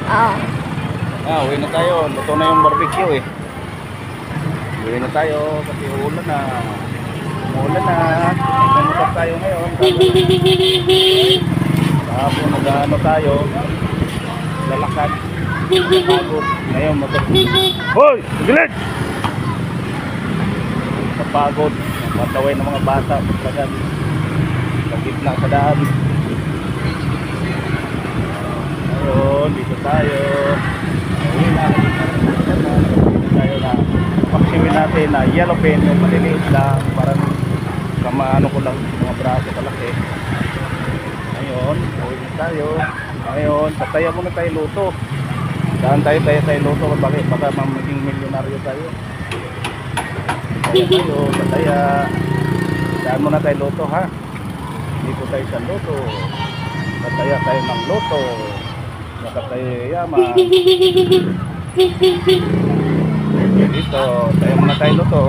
Ah. Uwi na tayo. Luto na yung barbecue eh. Uwi na tayo kasi uulan na. Umuulan na. Nagmamotor tayo ngayon. Tapos nag-ano tayo. Lalakad. Pagod. Ngayon motor. Hoy! Gilid! Napagod. Mataway ng mga bata. Pagkagad. Sa gitna sa daan. Ayun, dito tayo. Uwi na. Dito tayo na. Paksimin natin na yellow pen. Yung maliliit lang. Parang kamaano ko lang. Mga braso kalaki. Ayun, uwi na tayo. Ayun, tataya muna tayo luto. Saan tayo luto? Bakit? Baka maging milyonaryo tayo. Tataya. Saan muna tayo luto ha? Dito tayo sa luto. Tataya tayo ng luto. Baka tayo yaman. Dito, tayo muna tayo luto.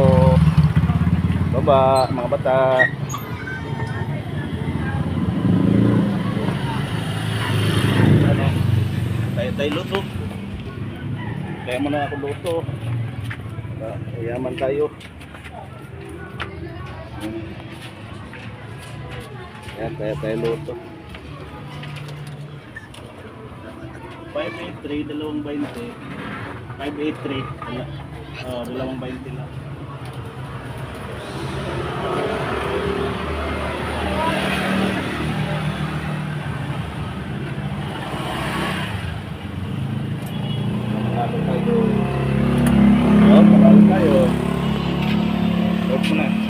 Baba, mga bata. Ano? Tayo luto. Kaya muna ako luto. Yaman tayo. Yan, tayo luto. 583, 220. 583. 220 lang.